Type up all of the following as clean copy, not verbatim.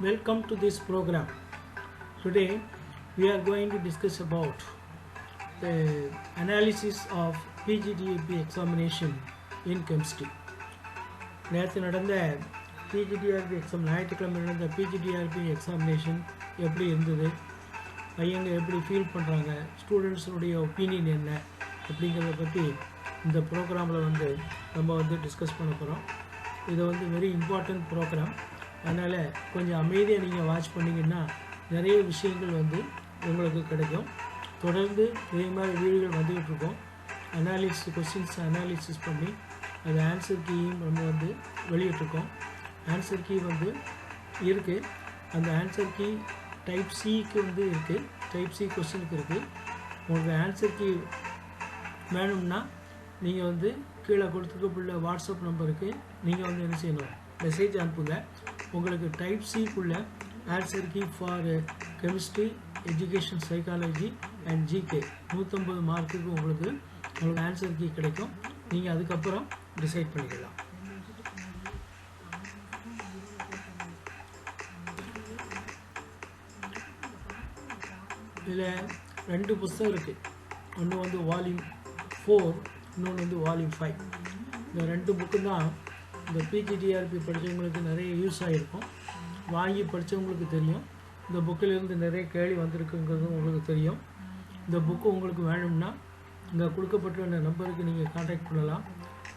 Welcome to this program. Today we are going to discuss about the analysis of PGDRP examination in chemistry. நேற்று நடந்த PGDRP exam ஞாயிற்றுக்கிழமை நடந்த PGDRP examination எப்படி இருந்தது, பையங்க எப்படி ஃபீல் பண்ணுறாங்க, ஸ்டூடெண்ட்ஸுடைய ஒப்பீனியன் என்ன அப்படிங்கிறத பற்றி இந்த ப்ரோக்ராமில் நம்ம டிஸ்கஸ் பண்ண போகிறோம். இது வெரி இம்பார்ட்டன்ட் ப்ரோக்ராம். அதனால் கொஞ்சம் அமைதியாக நீங்கள் வாட்ச் பண்ணிங்கன்னா நிறைய விஷயங்கள் உங்களுக்கு கிடைக்கும். தொடர்ந்து இதே மாதிரி வீடியோகள் வந்துக்கிட்டு இருக்கோம். கொஸ்டின்ஸ் அனாலிசிஸ் பண்ணி அது ஆன்சர் கீயும் நம்ம வெளியிட்ருக்கோம். ஆன்சர் கீ இருக்குது. அந்த ஆன்சர் கீ டைப் சிக்கு இருக்குது, டைப் சி கொஸ்டினுக்கு இருக்குது. உங்களுக்கு ஆன்சர் கீ வேணும்னா நீங்கள் கீழே கொடுத்துருக்கப்புள்ள வாட்ஸ்அப் நம்பருக்கு நீங்கள் என்ன செய்யணும், மெசேஜ் அனுப்புங்க. உங்களுக்கு டைப் சிக்குள்ள answer key for chemistry, education, psychology and GK 150 மார்க்குக்கு உங்களுக்கு ஆன்சர் கீ கிடைக்கும். நீங்கள் அதுக்கப்புறம் டிசைட் பண்ணிக்கலாம். இதில் 2 புத்தகம் இருக்குது. ஒன்று வால்யூம் 4, இன்னொன்று வால்யூம் 5. இந்த 2 புக்கு தான் இந்த PGDRP படித்தவங்களுக்கு நிறைய யூஸ் ஆகிருக்கும். வாங்கி படித்தவங்களுக்கு தெரியும். இந்த புக்கிலிருந்து நிறைய கேள்வி வந்திருக்குங்கிறதும் உங்களுக்கு தெரியும். இந்த புக்கு உங்களுக்கு வேணும்னா இங்கே கொடுக்கப்பட்ட நம்பருக்கு நீங்கள் கான்டாக்ட் பண்ணலாம்.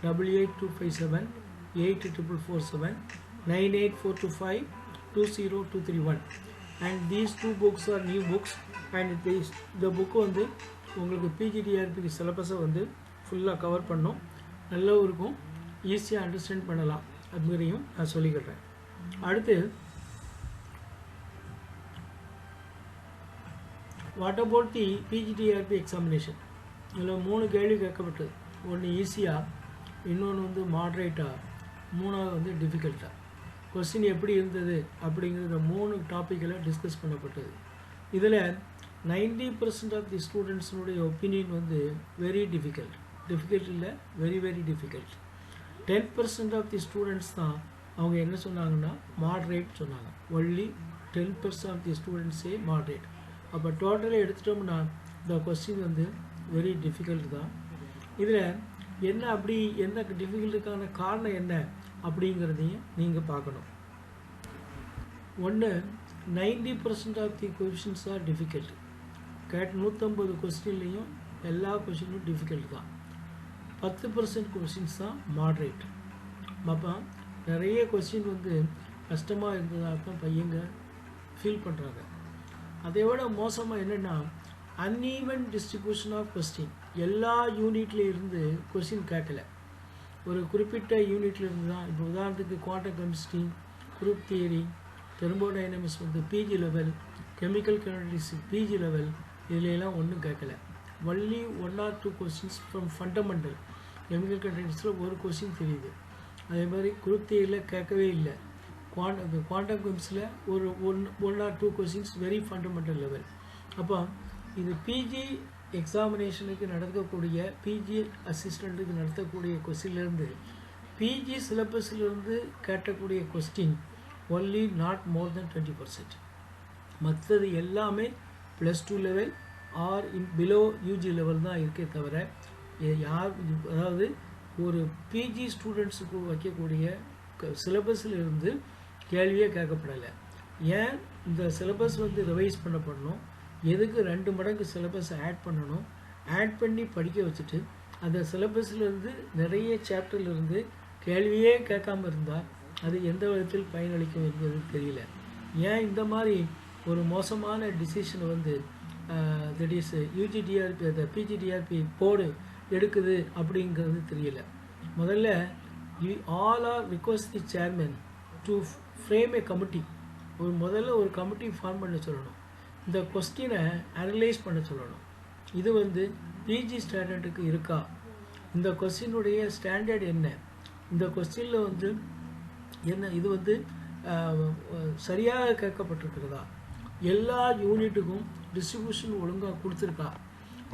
8825784447 9842520231. and these 2 books are new books and இந்த புக்கு உங்களுக்கு PGDRP சிலபஸை ஃபுல்லாக கவர் பண்ணும். நல்லா இருக்கும், ஈஸியாக அண்டர்ஸ்டாண்ட் பண்ணலாம். அதுமாரியும் நான் சொல்லிக்கிறேன். அடுத்து what about the PGDRP examination. இதில் 3 கேள்வி கேட்கப்பட்டது. ஒன்று ஈஸியாக, இன்னொன்று மாட்ரேட்டாக, 3வது டிஃபிகல்ட்டாக. கொஸ்டின் எப்படி இருந்தது அப்படிங்கிறத 3 டாப்பிக்கில் டிஸ்கஸ் பண்ணப்பட்டது. இதில் 90% ஆஃப் தி ஸ்டூடெண்ட்ஸினுடைய ஒப்பீனியன் வெரி டிஃபிகல்ட் இல்லை, very very difficult. 10% of the students தான் அவங்க என்ன சொன்னாங்கன்னா மாட்ரேட் சொன்னாங்க. ஒன்லி 10% ஆஃப் தி ஸ்டூடெண்ட்ஸே மாட்ரேட். அப்போ டோட்டலாக எடுத்துட்டோம்னா இந்த கொஸ்டின் வெரி டிஃபிகல்ட் தான். இதில் என்ன டிஃபிகல்ட்டுக்கான காரணம் என்ன அப்படிங்கிறதையும் நீங்கள் பார்க்கணும். ஒன்று, 90% of the questions are difficult. 150 கொஸ்டின்லேயும் எல்லா கொஸ்டினும் டிஃபிகல்ட் தான். 10% கொஸ்டின்ஸ் தான் மாட்ரேட். அப்போ நிறைய கொஸ்டின் கஷ்டமாக இருந்ததாக தான் பையங்க ஃபீல் பண்ணுறாங்க. அதை விட மோசமாக என்னென்னா அன்ஈவன் டிஸ்ட்ரிபியூஷன் ஆஃப் கொஸ்டின். எல்லா யூனிட்லேயும் இருந்து கொஸ்டின் கேட்கல, ஒரு குறிப்பிட்ட யூனிட்ல இருந்து தான். இப்போ உதாரணத்துக்கு quantum chemistry, group theory, thermodynamics PG level, chemical chemistry PG level, இதிலெல்லாம் ஒன்றும் கேட்கல. Only 1 or 2 questions from fundamental. Chemical கெமிஸ்ட்ரியில் ஒரு கொஸ்டின் தெரியுது. அதே மாதிரி குரூப் தியரியில் கேட்கவே இல்லை. குவாண்டம் கெமிஸ்ட்ரியில் ஒரு 1 or 2 questions very fundamental level. அப்போ இது பிஜி எக்ஸாமினேஷனுக்கு நடக்கக்கூடிய, பிஜி அசிஸ்டண்ட்டுக்கு நடத்தக்கூடிய கொஸ்டின்லேருந்து, பிஜி சிலபஸ்லேருந்து கேட்டக்கூடிய question only not more than 20%. மற்றது எல்லாமே +2 level or below UG level தான் இருக்கே தவிர அதாவது ஒரு பிஜி ஸ்டூடெண்ட்ஸுக்கு வைக்கக்கூடிய சிலபஸில் இருந்து கேள்வியே கேட்கப்படலை. ஏன் இந்த சிலபஸ் ரிவைஸ் பண்ணப்படணும், எதுக்கு 2 மடங்கு சிலபஸை ஆட் பண்ணணும், ஆட் பண்ணி படிக்க வச்சுட்டு அந்த சிலபஸ்லேருந்து நிறைய சாப்டர்லேருந்து கேள்வியே கேட்காமல் இருந்தால் அது எந்த விதத்தில் பயனளிக்கும் என்பது தெரியல. ஏன் இந்த மாதிரி ஒரு மோசமான டிசிஷனை தட் இஸ் யூஜிடிஆர்பி அந்த PGDRP போர்டு எடுக்குது அப்படிங்கிறது தெரியல. முதல்ல all are request the chairman to frame a committee. முதல்ல ஒரு கமிட்டி ஃபார்ம் பண்ண சொல்லணும். இந்த கொஸ்டினை அனலைஸ் பண்ண சொல்லணும். இது பிஜி ஸ்டாண்டர்டுக்கு இருக்கா, இந்த கொஸ்டினுடைய ஸ்டாண்டர்ட் என்ன, இந்த கொஸ்டினில் என்ன இது சரியாக கேட்கப்பட்டிருக்கிறதா, எல்லா யூனிட்டுக்கும் டிஸ்ட்ரிபியூஷன் ஒழுங்காக கொடுத்துருக்கா,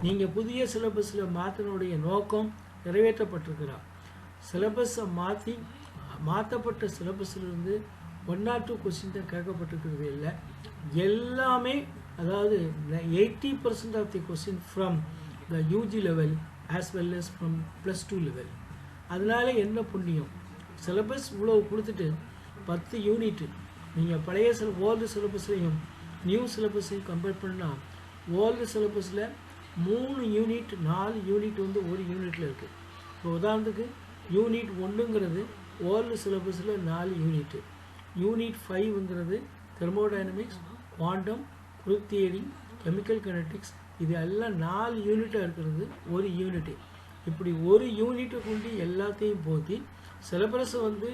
நீங்கள் புதிய சிலபஸில் மாற்றினுடைய நோக்கம் நிறைவேற்றப்பட்டிருக்கிறா, சிலபஸை மாற்றப்பட்ட சிலபஸிலிருந்து 1 or 2 கொஸ்டின் தான் கேட்கப்பட்டிருக்கிறது இல்லை, எல்லாமே அதாவது 80% of the question from the UG level as well as from +2 level. அதனால என்ன புண்ணியம், சிலபஸ் இவ்வளோ கொடுத்துட்டு 10 யூனிட் நீங்கள் பழைய ஓல்டு சிலபஸ்லையும் நியூ சிலபஸையும் கம்பேர் பண்ணால் ஓல்டு சிலபஸில் 3 யூனிட் 4 யூனிட் வந்து ஒரு யூனிட்டில் இருக்குது. இப்போ உதாரணத்துக்கு யூனிட் 1ங்கிறது ஓல்டு சிலபஸில் 4 யூனிட்டு, யூனிட் 5ங்கிறது thermodynamics, quantum, group theory, chemical kinetics, இது எல்லாம் 4 யூனிட்டாக இருக்கிறது ஒரு யூனிட்டு. இப்படி ஒரு யூனிட்டை கொண்டு எல்லாத்தையும் போற்றி சிலபஸை வந்து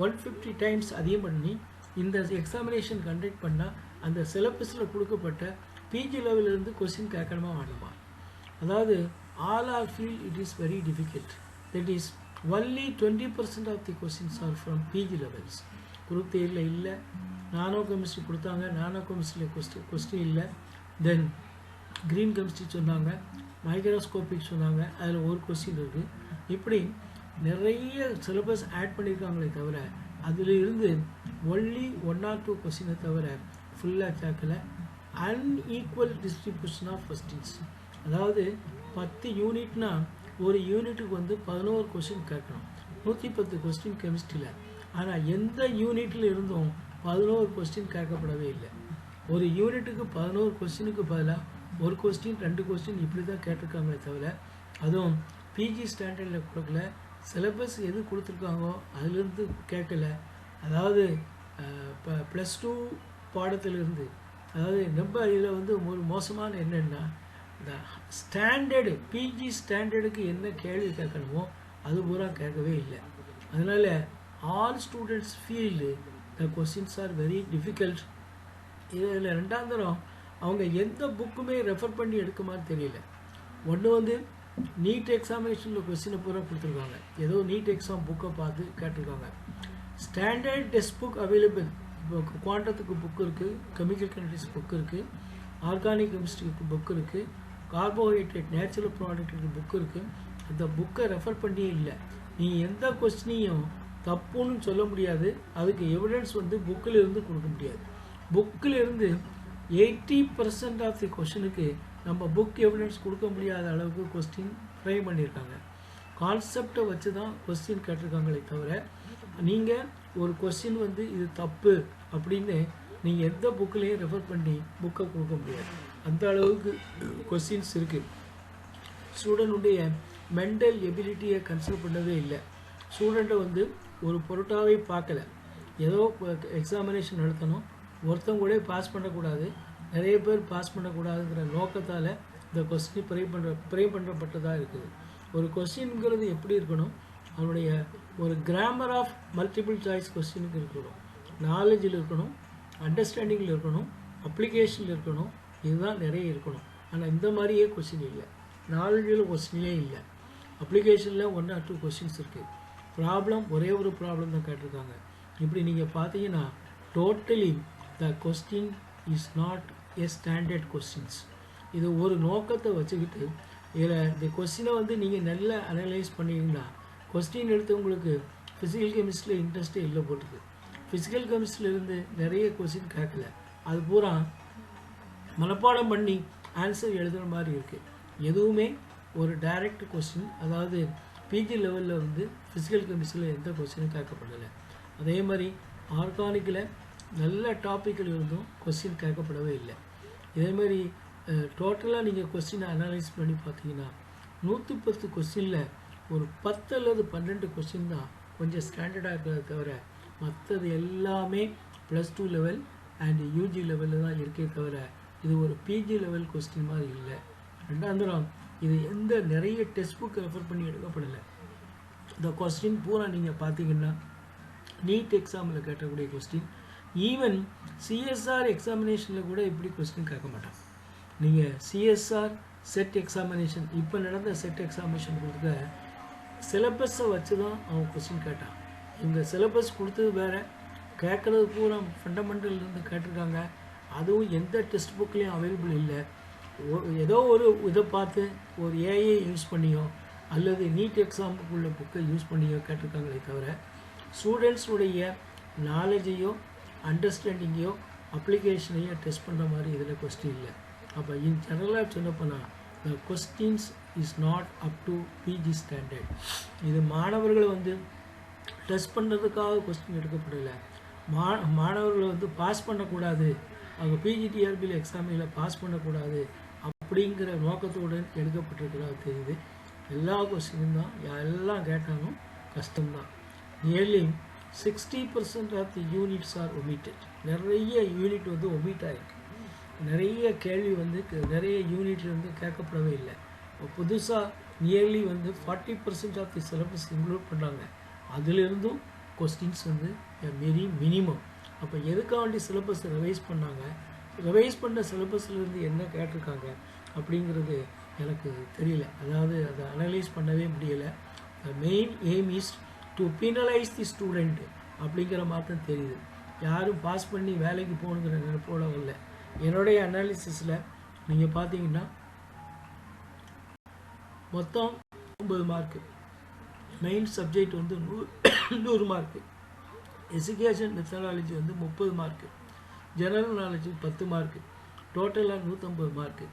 150 டைம்ஸ் அதிகம் பண்ணி இந்த எக்ஸாமினேஷன் கண்டக்ட் பண்ணால் அந்த சிலபஸில் கொடுக்கப்பட்ட பிஜி லெவலிருந்து கொஸ்டின் கேட்கணுமா வேணுமா? அதாவது all are feel it is very difficult. That is only 20% of the questions are from PG levels. Group தியரியில் இல்லை, நானோ கெமிஸ்ட்ரி கொடுத்தாங்க, நானோ கெமிஸ்ட்ரியில் கொஸ்டின் இல்லை, தென் க்ரீன் கெமிஸ்ட்ரி சொன்னாங்க, மைக்ரோஸ்கோபிக் சொன்னாங்க, அதில் ஒரு கொஸ்டின் இருக்குது. இப்படி நிறைய சிலபஸ் ஆட் பண்ணியிருக்காங்களே தவிர அதில் இருந்து ஒன்லி 1 or 2 கொஸ்டினை தவிர ஃபுல்லாக கேட்கல. அன்ஈக்குவல் டிஸ்ட்ரிபியூஷன் ஆஃப் கொஸ்டின்ஸ், அதாவது 10 யூனிட்னா ஒரு யூனிட்டுக்கு வந்து 11 கொஸ்டின் கேட்கணும், 110 கொஸ்டின் கெமிஸ்ட்ரியில். ஆனால் எந்த யூனிட்டில் இருந்தும் 11 கொஸ்டின் கேட்கப்படவே இல்லை. ஒரு யூனிட்டுக்கு 11 கொஸ்டினுக்கு பதிலாக ஒரு கொஸ்டின் 2 கொஸ்டின் இப்படி தான் கேட்டிருக்காங்களே தவிர அதுவும் பிஜி ஸ்டாண்டர்டில் கொடுக்கல. சிலபஸ் எது கொடுத்துருக்காங்கோ அதுலேருந்து கேட்கல. அதாவது இப்போ +2 பாடத்திலிருந்து, அதாவது ரொம்ப இதில் வந்து ஒரு மோசமான என்னென்னா இந்த ஸ்டாண்டர்டு பிஜி ஸ்டாண்டர்டுக்கு என்ன கேள்வி கேட்கணுமோ அது பூரா கேட்கவே இல்லை. அதனால் all students feel the questions are very difficult. இதில் ரெண்டாம் தரம் அவங்க எந்த புக்குமே ரெஃபர் பண்ணி எடுக்க மாதிரி தெரியல. ஒன்று வந்து நீட் எக்ஸாமினேஷனில் கொஸ்டினை பூரா கொடுத்துருக்காங்க, ஏதோ நீட் எக்ஸாம் புக்கை பார்த்து கேட்டிருக்காங்க. ஸ்டாண்டர்ட் டெஸ்ட் புக் அவைலபிள், இப்போ குவாண்டத்துக்கு புக் இருக்குது, கெமிக்கல் கைனடிக்ஸ் புக் இருக்குது, ஆர்கானிக் கெமிஸ்ட்ரிக்கு புக் இருக்குது, கார்போஹைட்ரேட் நேச்சுரல் ப்ராடக்ட்டுக்கு புக் இருக்குது. அந்த புக்கை ரெஃபர் பண்ணியே இல்லை. நீ எந்த கொஸ்டினையும் தப்புன்னு சொல்ல முடியாது, அதுக்கு எவிடன்ஸ் வந்து புக்கில் இருந்து கொடுக்க முடியாது. புக்கில் இருந்து 80% ஆஃப் தி கொஸ்டினுக்கு நம்ம புக் எவிடன்ஸ் கொடுக்க முடியாத அளவுக்கு கொஸ்டின் ஃப்ரேம் பண்ணியிருக்காங்க. கான்செப்டை வச்சு தான் கொஸ்டின் கேட்டிருக்காங்களே தவிர நீங்கள் ஒரு கொஸ்டின் வந்து இது தப்பு அப்படின்னு நீங்கள் எந்த புக்கிலையும் ரெஃபர் பண்ணி புக்கை கொடுக்க முடியாது. அந்த அளவுக்கு கொஸ்டின்ஸ் இருக்குது. ஸ்டூடெண்ட்டுடைய மென்டல் எபிலிட்டியை கன்சிடர் பண்ணவே இல்லை. ஸ்டூடெண்ட்டை வந்து ஒரு பொருட்டாகவே பார்க்கல. ஏதோ எக்ஸாமினேஷன் நடத்தணும், ஒருத்தவங்க கூட பாஸ் பண்ணக்கூடாது, நிறைய பேர் பாஸ் பண்ணக்கூடாதுங்கிற நோக்கத்தால் இந்த கொஸ்டின் ப்ரே பண்ணப்பட்டதாக இருக்குது. ஒரு கொஸ்டின்ங்கிறது எப்படி இருக்கணும், அவருடைய ஒரு கிராமர் ஆஃப் மல்டிபிள் சாய்ஸ் கொஸ்டினுக்கு இருக்கணும், நாலேஜில் இருக்கணும், அண்டர்ஸ்டாண்டிங்கில் இருக்கணும், அப்ளிகேஷனில் இருக்கணும், இதுதான் நிறைய இருக்கணும். ஆனால் இந்த மாதிரியே கொஸ்டின் இல்லை, நாலேஜில் கொஸ்டினே இல்லை, அப்ளிகேஷனில் 1 or 2 கொஸ்டின்ஸ் இருக்குது, ப்ராப்ளம் ஒரே ஒரு ப்ராப்ளம் தான் கேட்டிருக்காங்க. இப்படி நீங்கள் பார்த்தீங்கன்னா totally the question is not a standard questions. இது ஒரு நோக்கத்தை வச்சுக்கிட்டு இதில் இந்த கொஸ்டினை வந்து நீங்கள் நல்லா அனலைஸ் பண்ணிங்கன்னா கொஸ்டின் எடுத்தவங்களுக்கு ஃபிசிக்கல் கெமிஸ்ட்ரியில் இன்ட்ரெஸ்ட்டே இல்லை போட்டுருக்கு. ஃபிசிக்கல் கெமிஸ்ட்ரியிலேருந்து நிறைய கொஸ்டின் கேட்கல, அது பூரா மனப்பாடம் பண்ணி ஆன்சர் எழுதுகிற மாதிரி இருக்குது. எதுவுமே ஒரு டைரக்ட் கொஸ்டின், அதாவது பிஜி லெவலில் வந்து ஃபிசிக்கல் கெமிஸ்ட்ரியில் எந்த கொஸ்டினும் கேட்கப்படலை. அதே மாதிரி ஆர்கானிக்கில் நல்ல டாப்பிக்கில் இருந்தும் கொஸ்டின் கேட்கப்படவே இல்லை. இதேமாதிரி டோட்டலாக நீங்கள் கொஸ்டினை அனலைஸ் பண்ணி பார்த்தீங்கன்னா 110 கொஸ்டினில் ஒரு 10 அல்லது 12 கொஸ்டின் தான் கொஞ்சம் ஸ்டாண்டர்டாக இருக்கிறத தவிர மற்றது எல்லாமே +2 லெவல் அண்ட் யூஜி லெவலில் தான் இருக்கே தவிர இது ஒரு பிஜி லெவல் கொஸ்டின் மாதிரி இல்லை. ரெண்டாந்தரம் இது எந்த நிறைய டெக்ஸ்ட் புக் ரெஃபர் பண்ணி எடுக்கப்படலை. இந்த கொஸ்டின் பூரா நீங்கள் பார்த்தீங்கன்னா நீட் எக்ஸாமில் கேட்டக்கூடிய கொஸ்டின், ஈவன் சிஎஸ்ஆர் எக்ஸாமினேஷனில் கூட இப்படி கொஸ்டின் கேட்க மாட்டாங்க. நீங்கள் சிஎஸ்ஆர் செட் எக்ஸாமினேஷன், இப்போ நடந்த செட் எக்ஸாமினேஷன் கொடுக்க சிலபஸை வச்சு தான் அவங்க கொஸ்டின் கேட்டான். இவங்க சிலபஸ் கொடுத்தது வேறு, கேட்குறது பூரா ஃபண்டமெண்டல்லேருந்து கேட்டிருக்காங்க. அதுவும் எந்த டெக்ஸ்ட் புக்லேயும் அவைலபிள் இல்லை. ஏதோ ஒரு இதை பார்த்து ஒரு ஏஐ யூஸ் பண்ணியோ அல்லது நீட் எக்ஸாமுக்குள்ள புக்கை யூஸ் பண்ணியோ கேட்டிருக்காங்களே தவிர ஸ்டூடெண்ட்ஸுடைய நாலேஜையோ அண்டர்ஸ்டாண்டிங்கையோ அப்ளிகேஷனையோ டெஸ்ட் பண்ணுற மாதிரி இதில் கொஸ்டின் இல்லை. அப்போ இன் ஜெனரலாக சொல்லப்போனால் the questions is not up to PG standard. இது மாணவர்களை வந்து டெஸ்ட் பண்ணுறதுக்காக கொஸ்டின் எடுக்கப்படலை. மாணவர்களை வந்து பாஸ் பண்ணக்கூடாது, அவங்க பிஜிடிஆர்பியில் எக்ஸாமில் பாஸ் பண்ணக்கூடாது அப்படிங்கிற நோக்கத்தோடு எடுக்கப்பட்டிருக்கிறதா தெரியுது. எல்லா கொஸ்டினும் தான் எல்லாம் கேட்டாலும் கஷ்டம்தான். Nearly 60% of the units are omitted. நிறைய யூனிட் வந்து ஒமிட் ஆகிருக்கு. நிறைய கேள்வி வந்து நிறைய யூனிட்ல வந்து கேட்கப்படவே இல்லை. புதுசாக நியர்லி வந்து 40% ஆஃப் தி சிலபஸ் இன்க்ளூட் பண்ணுறாங்க. அதிலிருந்தும் கொஸ்டின்ஸ் வந்து வெரி மினிமம். அப்போ எதுக்காண்டி சிலபஸ் ரிவைஸ் பண்ணாங்க, ரிவைஸ் பண்ண சிலபஸ்லேருந்து என்ன கேட்டிருக்காங்க அப்படிங்கிறது எனக்கு தெரியல. அதாவது அதை அனலைஸ் பண்ணவே முடியலை. Main aim is to penalise the student அப்படிங்கிற மாதிரி தான் தெரியுது. யாரும் பாஸ் பண்ணி வேலைக்கு போகணுங்கிற நினைப்போட வரல. என்னுடைய அனாலிசிஸில் நீங்கள் பார்த்தீங்கன்னா மொத்தம் 9 மார்க்கு. மெயின் சப்ஜெக்ட் வந்து 100 மார்க்கு. எஜுகேஷன் மெத்தடாலஜி வந்து 30 மார்க்கு. General knowledge 10 mark. டோட்டலாக 150 மார்க்கு.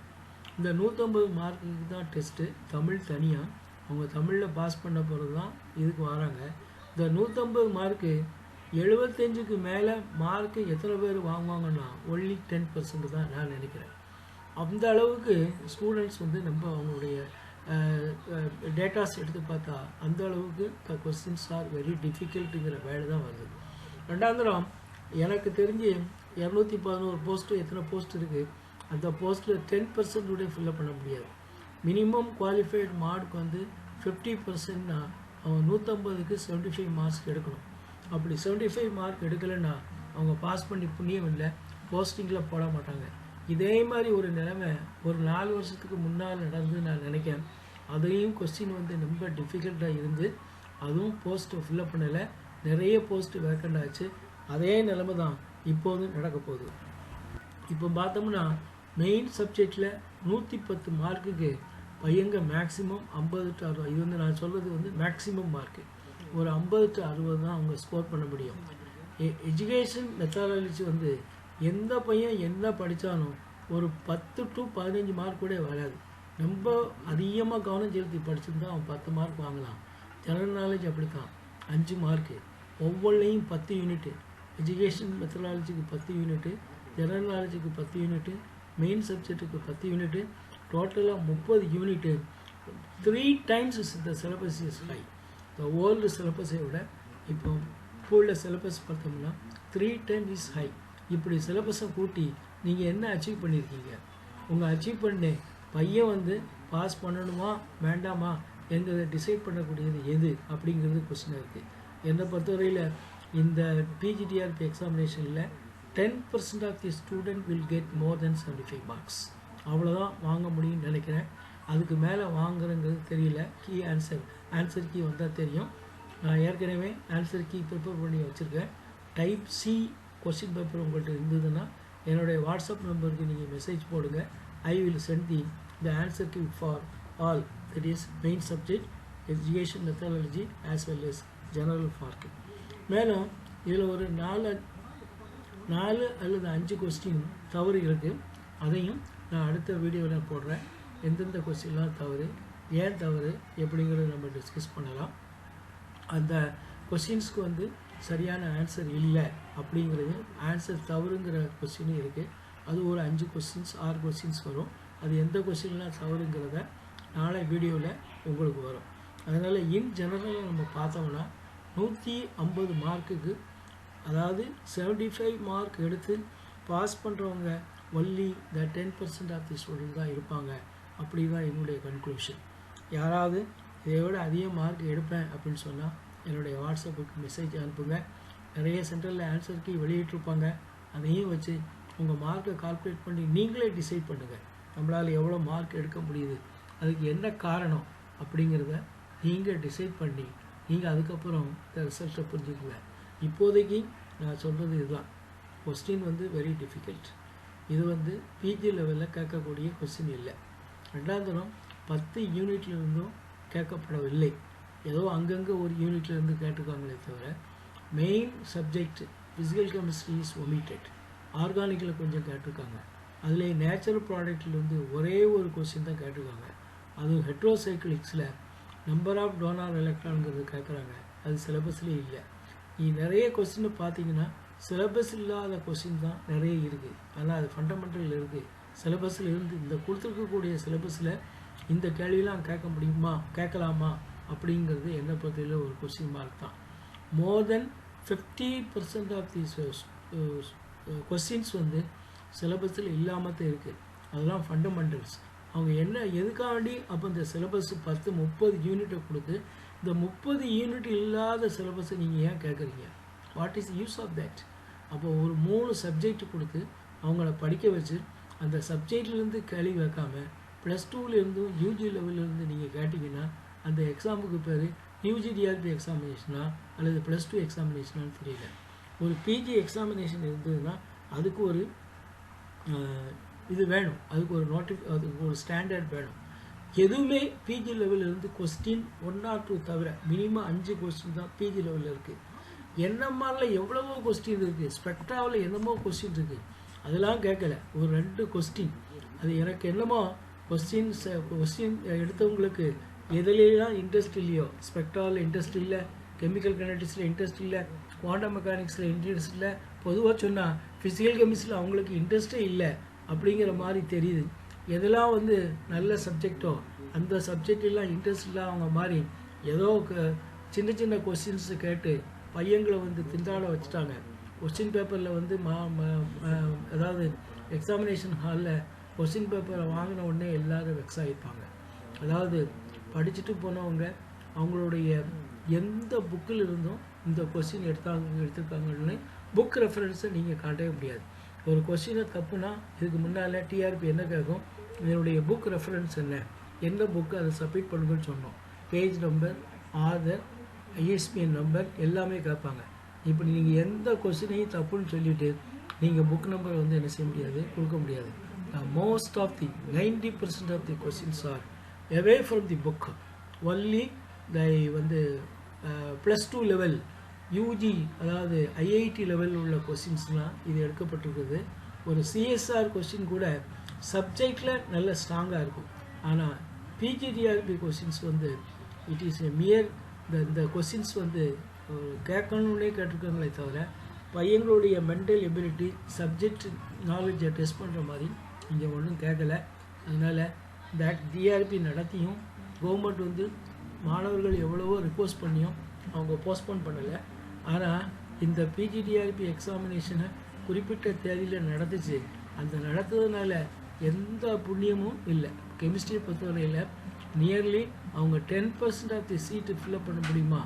இந்த 150 மார்க்குக்கு தான் டெஸ்ட்டு. தமிழ் தனியாக அவங்க தமிழில் பாஸ் பண்ண போகிறது தான் இதுக்கு வராங்க. இந்த 150 மார்க்கு 75க்கு மேலே மார்க்கு எத்தனை பேர் வாங்குவாங்கன்னா ஒன்லி 10% தான் நான் நினைக்கிறேன். அந்த அளவுக்கு ஸ்டூடெண்ட்ஸ் வந்து நம்ம அவங்களுடைய டேட்டாஸ் எடுத்து பார்த்தா அந்த அளவுக்கு கொஸ்டின்ஸ் ஆர் வெரி டிஃபிகல்ட்டுங்கிற வேலை தான் வருது. ரெண்டாந்திரம் எனக்கு தெரிஞ்சு 211 போஸ்ட்டு எத்தனை போஸ்ட் இருக்குது, அந்த போஸ்ட்டில் 10% ஃபில்லப் பண்ண முடியாது. மினிமம் குவாலிஃபைடு மார்க் வந்து 50%னா அவங்க 150க்கு 75 மார்க்ஸ் எடுக்கணும். அப்படி 75 மார்க் எடுக்கலைன்னா அவங்க பாஸ் பண்ணி புண்ணியம் இல்லை, போஸ்டிங்கில் போட மாட்டாங்க. இதே மாதிரி ஒரு நிலைமை ஒரு 4 வருஷத்துக்கு முன்னால் நடந்து நான் நினைக்கிறேன். அதையும் கொஸ்டின் வந்து ரொம்ப டிஃபிகல்ட்டாக இருந்து அதுவும் போஸ்ட்டு ஃபில்லப் பண்ணலை. நிறைய போஸ்ட்டு வேக்கண்ட் ஆச்சு. அதே நிலைமை தான் இப்போதும் நடக்க போகுது. இப்போ பார்த்தோம்னா மெயின் சப்ஜெக்டில் 110 மார்க்குக்கு பையங்க மேக்ஸிமம் 50 to 60. இது வந்து நான் சொல்கிறது வந்து மேக்ஸிமம் மார்க்கு. ஒரு 50 to 60 தான் அவங்க ஸ்கோர் பண்ண முடியும். எஜுகேஷன் மெத்தடாலஜி வந்து எந்த பையன் என்ன படித்தாலும் ஒரு 10 to 15 மார்க் கூட வராது. ரொம்ப அதிகமாக கவனம் செலுத்தி படிச்சிருந்தா அவன் 10 மார்க் வாங்கலாம். ஜெனரல் நாலேஜ் அப்படி தான் 5 மார்க்கு. ஒவ்வொன்றையும் 10 யூனிட்டு. எஜுகேஷன் மெத்தடாலஜிக்கு 10 யூனிட்டு, ஜெனரல் நாலேஜுக்கு 10 யூனிட்டு, மெயின் சப்ஜெக்ட்டுக்கு 10 யூனிட்டு, டோட்டலாக 30 யூனிட்டு. 3 times இந்த சிலபஸ் இஸ் ஹை. இந்த ஓல்டு சிலபஸை விட இப்போ உள்ள சிலபஸ் பார்த்தோம்னா 3 times இஸ் ஹை. இப்படி சிலபஸை கூட்டி நீங்கள் என்ன அச்சீவ் பண்ணியிருக்கீங்க? உங்கள் அச்சீவ் பண்ண பையன் வந்து பாஸ் பண்ணணுமா வேண்டாமா என்கிறத டிசைட் பண்ணக்கூடியது எது அப்படிங்கிறது கொஸ்டினாக இருக்குது. என்னை பொறுத்தவரையில் இந்த பிஜிடிஆர்பி எக்ஸாமினேஷனில் 10% of the student will get more than 75 marks. அவ்வளோதான் வாங்க முடியும்னு நினைக்கிறேன். அதுக்கு மேலே வாங்குறங்கிறது தெரியல. கீ ஆன்சர் கீ வந்தால் தெரியும். நான் ஏற்கனவே ஆன்சர் கீ ப்ரிப்பேர் பண்ணி வச்சுருக்கேன். டைப் சி கொஸ்டின் பேப்பர் உங்கள்கிட்ட இருந்ததுன்னா என்னுடைய வாட்ஸ்அப் நம்பருக்கு நீங்கள் மெசேஜ் போடுங்க. I will send the answer key for all, that is main subject, education methodology as well as general mark. மேலும் இதில் ஒரு 4 அல்லது 5 கொஸ்டின் தவறு இருக்குது. அதையும் நான் அடுத்த வீடியோவில் போடுறேன். எந்தெந்த கொஸ்டின்லாம் தவறு, ஏன் தவறு எப்படிங்கிறத நம்ம டிஸ்கஸ் பண்ணலாம். அந்த கொஸ்டின்ஸ்க்கு வந்து சரியான ஆன்சர் இல்லை அப்படிங்கிறது, ஆன்சர் தவறுங்கிற கொஸ்டினும் இருக்குது. அது ஒரு 5 கொஸ்டின்ஸ் 6 கொஸ்டின்ஸ் வரும். அது எந்த கொஸ்டின்லாம் தவறுங்கிறத நாளை வீடியோவில் உங்களுக்கு வரும். அதனால் இன் ஜெனரலாக நம்ம பார்த்தோம்னா 150 மார்க்குக்கு, அதாவது 75 மார்க் எடுத்து பாஸ் பண்ணுறவங்க only the 10% of the student தான் இருப்பாங்க. அப்படி தான் என்னுடைய கன்க்ளூஷன். யாராவது இதை விட அதிக மார்க் எடுப்பேன் அப்படின்னு சொன்னால் என்னுடைய வாட்ஸ்அப்புக்கு மெசேஜ் அனுப்புங்க. நிறைய சென்டரில் ஆன்சர் கீ வெளியிட்டிருப்பாங்க. அதையும் வச்சு உங்கள் மார்க்கை கால்குலேட் பண்ணி நீங்களே டிசைட் பண்ணுங்கள். நம்மளால் எவ்வளோ மார்க் எடுக்க முடியுது, அதுக்கு என்ன காரணம் அப்படிங்கிறத நீங்கள் டிசைட் பண்ணி நீங்கள் அதுக்கப்புறம் இந்த ரிசல்ட்டை புரிஞ்சுக்குங்க. இப்போதைக்கு நான் சொல்கிறது இதுதான். கொஸ்டின் வந்து வெரி டிஃபிகல்ட். இது வந்து பிஜி லெவலில் கேட்கக்கூடிய கொஸ்டின் இல்லை. ரெண்டாவது 10 யூனிட்லேருந்தும் கேட்கப்படவில்லை. ஏதோ அங்கங்கே ஒரு யூனிட்லேருந்து கேட்டிருக்காங்களே தவிர main subject physical chemistry is omitted. ஆர்கானிக்கில் கொஞ்சம் கேட்டிருக்காங்க. அதில் நேச்சுரல் ப்ராடக்டில் வந்து ஒரே ஒரு கொஸ்டின் தான் கேட்டிருக்காங்க. அது ஹெட்ரோசைக்கிளிக்ஸில் நம்பர் ஆஃப் டோனார் எலக்ட்ரான்ங்கிறது கேட்குறாங்க. அது சிலபஸ்லேயே இல்லை. நீ நிறைய கொஸ்டின் பார்த்தீங்கன்னா சிலபஸ் இல்லாத கொஸ்டின் தான் நிறைய இருக்குது. ஆனால் அது ஃபண்டமெண்டல் இருக்குது. சிலபஸில் இருந்து இந்த கொடுத்துருக்கக்கூடிய சிலபஸில் இந்த கேள்வியெலாம் கேட்க முடியுமா, கேட்கலாமா அப்படிங்கிறது என்னை பொறுத்தவரையில் ஒரு கொஸ்டின் மார்க் தான். மோர் தென் 50% ஆஃப் தீஸ் கொஸ்டின்ஸ் வந்து சிலபஸில் இல்லாமல் தான் இருக்குது. அதெல்லாம் ஃபண்டமெண்டல்ஸ். அவங்க என்ன எதுக்காண்டி அப்போ இந்த சிலபஸ் 10-30 யூனிட்டை கொடுத்து இந்த 30 யூனிட் இல்லாத சிலபஸை நீங்கள் ஏன் கேட்குறீங்க? What is use of that? அப்போ ஒரு 3 சப்ஜெக்ட் கொடுத்து அவங்கள படிக்க வச்சு அந்த சப்ஜெக்ட்லேருந்து கேள்வி வைக்காமல் ப்ளஸ் 2லேருந்தும் யூஜி லெவலிலேருந்து நீங்கள் கேட்டிங்கன்னா அந்த எக்ஸாமுக்கு பேர் யூஜி டிஆர்பி எக்ஸாமினேஷனா அல்லது ப்ளஸ் 2 எக்ஸாமினேஷனான்னு தெரியல. ஒரு பிஜி எக்ஸாமினேஷன் இருந்ததுன்னா அதுக்கு ஒரு இது வேணும், அதுக்கு ஒரு ஸ்டாண்டர்ட் வேணும். எதுவுமே பிஜி லெவலில் இருந்து கொஸ்டின் 1 or 2 தவிர மினிமம் 5 கொஸ்டின் தான் பிஜி லெவலில் இருக்குது. என்எம்ஆரில் எவ்வளவோ கொஸ்டின் இருக்குது, ஸ்பெக்ட்ராவில் என்னமோ கொஸ்டின் இருக்குது, அதெல்லாம் கேட்கல. ஒரு 2 கொஸ்டின். அது எனக்கு என்னமோ கொஸ்டின் எடுத்தவங்களுக்கு எதுலாம் இன்ட்ரெஸ்ட் இல்லையோ, ஸ்பெக்ட்ராவில் இன்ட்ரெஸ்ட் இல்லை, கெமிக்கல் கைனடிக்ஸில் இன்ட்ரெஸ்ட் இல்லை, குவாண்டம் மெக்கானிக்ஸில் இன்ட்ரெஸ்ட் இல்லை, பொதுவாக சொன்னால் ஃபிசிக்கல் கெமிஸ்ட்ரியில் அவங்களுக்கு இன்ட்ரெஸ்ட்டே இல்லை அப்படிங்கிற மாதிரி தெரியுது. எதெல்லாம் வந்து நல்ல சப்ஜெக்டோ அந்த சப்ஜெக்டெல்லாம் இன்ட்ரெஸ்ட் இல்லை அவங்க மாதிரி ஏதோ சின்ன சின்ன கொஸ்டின்ஸ் கேட்டு பையங்களை வந்து திண்டாட வச்சுட்டாங்க. கொஸ்டின் பேப்பரில் வந்து அதாவது எக்ஸாமினேஷன் ஹாலில் கொஸ்டின் பேப்பரை வாங்கின உடனே எல்லோரும் வெக்ஸ் ஆகிருப்பாங்க. அதாவது படிச்சுட்டு போனவங்க அவங்களுடைய எந்த புக்கில் இருந்தும் இந்த கொஸ்டின் எடுத்திருக்காங்கன்னு புக் ரெஃபரன்ஸை நீங்கள் காட்டவே முடியாது. ஒரு கொஸ்டினை தப்புனா இதுக்கு முன்னால் டிஆர்பி என்ன கேட்கும், இதனுடைய புக் ரெஃபரன்ஸ் என்ன புக்கு அதை சப்மிட் பண்ணுங்கன்னு சொன்னோம். Page number, author, ISBN number எல்லாமே கேட்பாங்க. இப்போ நீங்கள் எந்த கொஸ்டினையும் தப்புன்னு சொல்லிவிட்டு நீங்கள் புக் நம்பர் வந்து என்ன செய்ய முடியாது, கொடுக்க முடியாது. Most of the 90% of the questions are away from the book. only the வந்து ப்ளஸ் 2 லெவல் யூஜி அதாவது ஐஐடி லெவலில் உள்ள கொஸ்டின்ஸ்லாம் இது எடுக்கப்பட்டிருக்குது. ஒரு சிஎஸ்ஆர் கொஸ்டின் கூட சப்ஜெக்டில் நல்ல ஸ்ட்ராங்காக இருக்கும். ஆனால் பிஜிடிஆர்பி கொஸ்டின்ஸ் வந்து இட் இஸ் எ மியர் இந்த கொஸ்டின்ஸ் வந்து கேட்கணுன்னே கேட்டிருக்காங்களே தவிர பையங்களுடைய மென்டல் எபிலிட்டி சப்ஜெக்ட் நாலேஜை டெஸ்ட் பண்ணுற மாதிரி இங்கே ஒன்றும் கேட்கலை. அதனால் டிஆர்பி நடத்தியும் கவர்மெண்ட் வந்து மாணவர்கள் எவ்வளவோ ரிக்வஸ்ட் பண்ணியும் அவங்க போஸ்ட்போன் பண்ணலை. ஆனால் இந்த பிஜிடிஆர்பி எக்ஸாமினேஷனை குறிப்பிட்ட தேதியில் நடந்துச்சு. அந்த நடத்துறதுனால எந்த புண்ணியமும் இல்லை. கெமிஸ்ட்ரி பொறுத்தவரையில் நியர்லி அவங்க 10% ஆஃப் தி சீட்டு ஃபில்அப் பண்ண முடியுமா?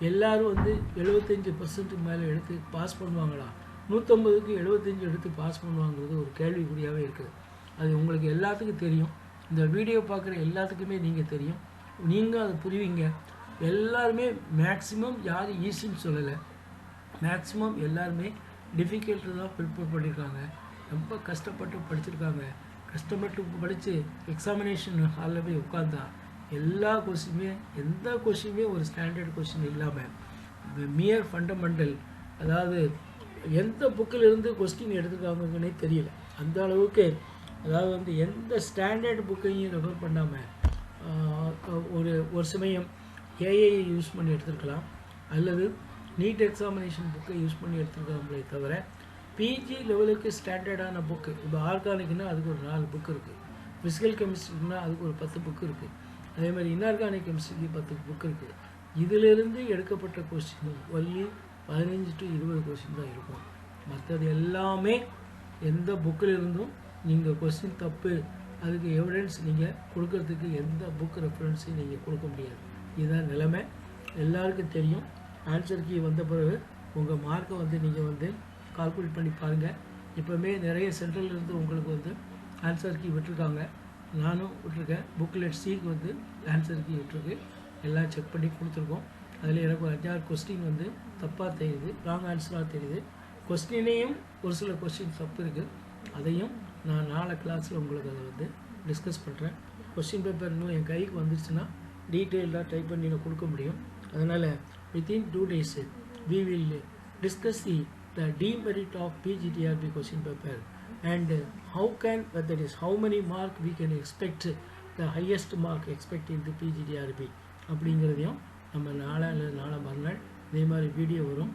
எல்லோரும் வந்து 75% மேலே எடுத்து பாஸ் பண்ணுவாங்களா? 150க்கு 75 எடுத்து பாஸ் பண்ணுவாங்கிறது ஒரு கேள்விக்குறியாகவே இருக்குது. அது உங்களுக்கு எல்லாத்துக்கும் தெரியும். இந்த வீடியோ பார்க்குற எல்லாத்துக்குமே நீங்கள் தெரியும், நீங்கள் அதை புரிவீங்க. எல்லாருமே மேக்ஸிமம் யாரும் ஈஸின்னு சொல்லலை, மேக்ஸிமம் எல்லாருமே டிஃபிகல்ட்டு தான் ப்ரிப்பேர் பண்ணியிருக்காங்க. ரொம்ப கஷ்டப்பட்டு படிச்சிருக்காங்க. கஷ்டப்பட்டு படித்து எக்ஸாமினேஷன் ஹாலில் போய் உட்காந்தா எல்லா கொஸ்டினுமே எந்த கொஸ்டினுமே ஒரு ஸ்டாண்டர்ட் கொஸ்டின் இல்லாமல் மியர் ஃபண்டமெண்டல், அதாவது எந்த புக்கில் இருந்து கொஸ்டின் எடுத்துருக்காங்கன்னே தெரியல. அந்த அளவுக்கு அதாவது வந்து எந்த ஸ்டாண்டர்ட் புக்கையும் ரெஃபர் பண்ணாமல் ஒரு சமயம் ஏஐ யூஸ் பண்ணி எடுத்துருக்கலாம் அல்லது நீட் எக்ஸாமினேஷன் புக்கை யூஸ் பண்ணி எடுத்துருக்காங்களே தவிர பிஜி லெவலுக்கு ஸ்டாண்டர்டான புக்கு. இப்போ ஆர்கானிக்னா அதுக்கு ஒரு 4 புக்கு இருக்குது, ஃபிசிக்கல் கெமிஸ்ட்ரினா அதுக்கு ஒரு 10 புக்கு இருக்குது, அதே மாதிரி இன்ஆர்கானிக் கெமிஸ்ட்ரிக்கு 10 புக்கு இருக்குது. இதிலிருந்து எடுக்கப்பட்ட கொஸ்டின் ஒன்லி 15 to 20 கொஸ்டின் தான் இருக்கும். மற்றது எல்லாமே எந்த புக்கில் இருந்தும் நீங்கள் கொஸ்டின் தப்பு அதுக்கு எவிடன்ஸ் நீங்கள் கொடுக்கறதுக்கு எந்த புக் ரெஃபரன்ஸையும் நீங்கள் கொடுக்க முடியாது. இதுதான் நிலைமை, எல்லாருக்கும் தெரியும். ஆன்சர் கீ வந்த பிறகு உங்கள் மார்க்கை வந்து நீங்கள் வந்து கால்குலேட் பண்ணி பாருங்கள். இப்போவுமே நிறைய சென்ட்ரல்லேருந்து உங்களுக்கு வந்து ஆன்சர் கீ விட்டுருக்காங்க, நானும் விட்டுருக்கேன். புக்லெட் சிக்கு வந்து ஆன்சர் கீ விட்டுருக்கு, எல்லாம் செக் பண்ணி கொடுத்துருக்கோம். அதில் எனக்கு 5-6 கொஸ்டின் வந்து தப்பாக தெரியுது, ராங் ஆன்சராக தெரியுது. கொஸ்டினையும் ஒரு சில கொஸ்டின் தப்பு இருக்குது, அதையும் நான் நாளை கிளாஸில் உங்களுக்கு அதை வந்து டிஸ்கஸ் பண்ணுறேன். கொஸ்டின் பேப்பர் இன்னும் என் கைக்கு வந்துருச்சுன்னா டீட்டெயில்டாக டைப் பண்ணி நான் கொடுக்க முடியும். அதனால் within 2 days we will discuss the the demerit of PGDRB question paper, and that is how many mark we can expect, the highest mark expect in the PGDRB அப்படிங்கிறதையும் நம்ம நாளை மறுநாள் இதே மாதிரி வீடியோ வரும்.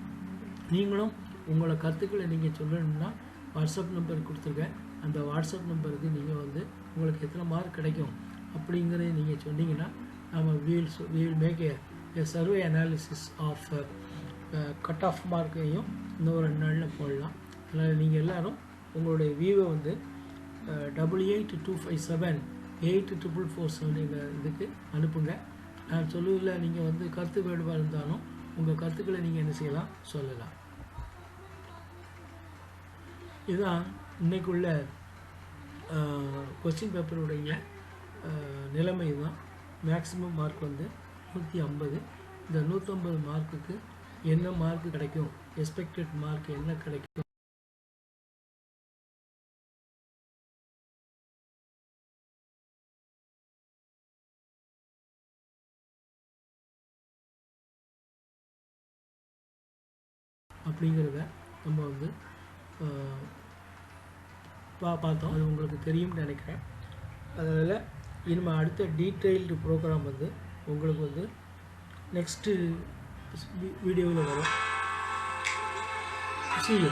நீங்களும் உங்களோட கருத்துக்களை நீங்கள் சொல்லணும்னா வாட்ஸ்அப் நம்பர் கொடுத்துருக்கேன். அந்த வாட்ஸ்அப் நம்பருக்கு நீங்கள் வந்து உங்களுக்கு எத்தனை மார்க் கிடைக்கும் அப்படிங்கிறத நீங்கள் சொன்னீங்கன்னா நம்ம we will make a survey analysis of cut off மார்க்கையும் இன்னொரு 2 நாளில் போடலாம். அதனால் நீங்கள் எல்லோரும் உங்களுடைய வியூவை வந்து 8825784447 என்ற இதுக்கு அனுப்புங்க. நான் சொல்லுவதில் நீங்கள் வந்து கருத்து வேறுபாடு இருந்தாலும் உங்கள் கருத்துக்களை நீங்கள் என்ன செய்யலாம், சொல்லலாம். இதுதான் இன்றைக்குள்ள கொஸ்டின் பேப்பருடைய நிலைமை தான். மேக்ஸிமம் மார்க் வந்து 150. இந்த 150 மார்க்குக்கு என்ன மார்க் கிடைக்கும், எக்ஸ்பெக்டட் மார்க் என்ன கிடைக்கும் அப்படிங்கிறத நம்ம வந்து பார்த்தோம். அது உங்களுக்கு தெரியும்னு நினைக்கிறேன். அதில் இனிமேல் அடுத்த டீட்டெயில்டு ப்ரோக்ராம் வந்து உங்களுக்கு வந்து நெக்ஸ்ட்டு வீடியோவில் வரும். See you.